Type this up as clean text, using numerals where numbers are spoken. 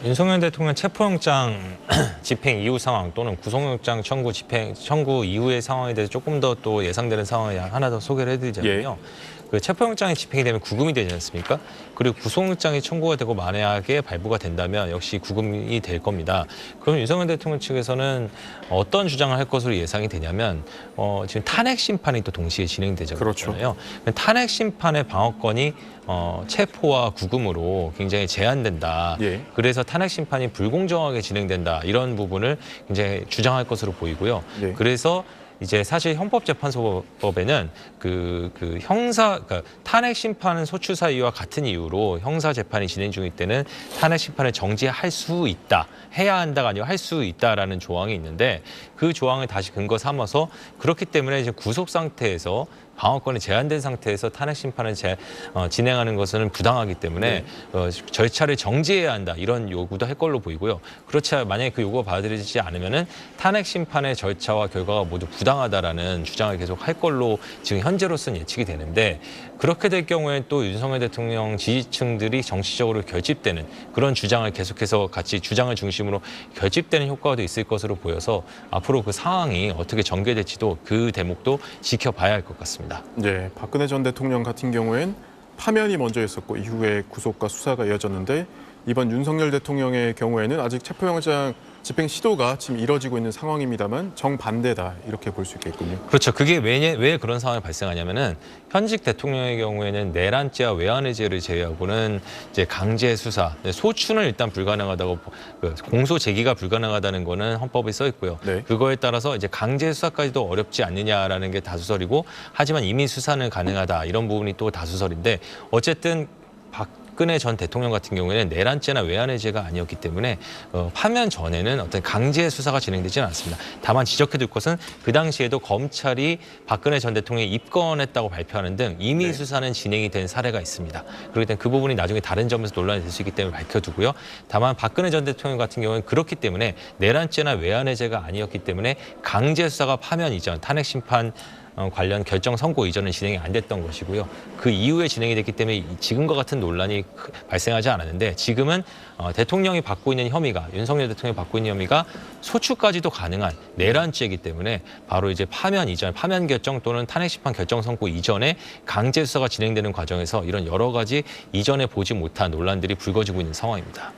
윤석열 대통령 체포영장 집행 이후 상황 또는 구속영장 청구 이후의 상황에 대해서 조금 더 또 예상되는 상황을 하나 더 소개를 해드리자면요. 그 체포영장이 집행이 되면 구금이 되지 않습니까? 그리고 구속영장이 청구가 되고 만약에 발부가 된다면 역시 구금이 될 겁니다. 그럼 윤석열 대통령 측에서는 어떤 주장을 할 것으로 예상이 되냐면 지금 탄핵 심판이 또 동시에 진행되잖아요. 그렇죠. 탄핵 심판의 방어권이 체포와 구금으로 굉장히 제한된다. 예. 그래서 탄핵 심판이 불공정하게 진행된다. 이런 부분을 굉장히 주장할 것으로 보이고요. 예. 그래서 이제 사실 헌법재판소법에는 그러니까 탄핵 심판은 소추 사유와 같은 이유로 형사 재판이 진행 중일 때는 탄핵 심판을 정지할 수 있다, 해야 한다가 아니고 할 수 있다라는 조항이 있는데 그 조항을 다시 근거 삼아서 그렇기 때문에 이제 구속 상태에서 방어권이 제한된 상태에서 탄핵 심판을 진행하는 것은 부당하기 때문에 절차를 정지해야 한다 이런 요구도 할 걸로 보이고요. 그렇지 만약에 그 요구가 받아들여지지 않으면은 탄핵 심판의 절차와 결과가 모두 부당하다라는 주장을 계속 할 걸로 지금 현재로서는 예측이 되는데 그렇게 될 경우에 또 윤석열 대통령 지지층들이 정치적으로 결집되는 그런 주장을 계속해서 같이 주장을 중심으로 결집되는 효과도 있을 것으로 보여서 앞으로 그 상황이 어떻게 전개될지도 그 대목도 지켜봐야 할 것 같습니다. 네, 박근혜 전 대통령 같은 경우엔 파면이 먼저였었고 이후에 구속과 수사가 이어졌는데 이번 윤석열 대통령의 경우에는 아직 체포영장 집행 시도가 지금 이뤄지고 있는 상황입니다만 정반대다 이렇게 볼 수 있겠군요. 그렇죠. 그게 왜 그런 상황이 발생하냐면은 현직 대통령의 경우에는 내란죄와 외환의죄를 제외하고는 이제 강제 수사, 소추는 일단 불가능하다고 공소 제기가 불가능하다는 거는 헌법에 써 있고요. 네. 그거에 따라서 이제 강제 수사까지도 어렵지 않느냐라는 게 다수설이고 하지만 이미 수사는 가능하다 이런 부분이 또 다수설인데 어쨌든 박근혜 전 대통령 같은 경우에는 내란죄나 외환의죄가 아니었기 때문에 파면 전에는 어떤 강제 수사가 진행되지는 않습니다. 다만 지적해둘 것은 그 당시에도 검찰이 박근혜 전 대통령이 입건했다고 발표하는 등 이미 수사는 진행이 된 사례가 있습니다. 그렇기 때문에 그 부분이 나중에 다른 점에서 논란이 될 수 있기 때문에 밝혀두고요. 다만 박근혜 전 대통령 같은 경우는 그렇기 때문에 내란죄나 외환의죄가 아니었기 때문에 강제 수사가 파면 이전, 탄핵 심판 관련 결정 선고 이전은 진행이 안 됐던 것이고요. 그 이후에 진행이 됐기 때문에 지금과 같은 논란이 발생하지 않았는데 지금은 대통령이 받고 있는 혐의가 윤석열 대통령이 받고 있는 혐의가 소추까지도 가능한 내란죄이기 때문에 바로 이제 파면 이전, 파면 결정 또는 탄핵 심판 결정 선고 이전에 강제 수사가 진행되는 과정에서 이런 여러 가지 이전에 보지 못한 논란들이 불거지고 있는 상황입니다.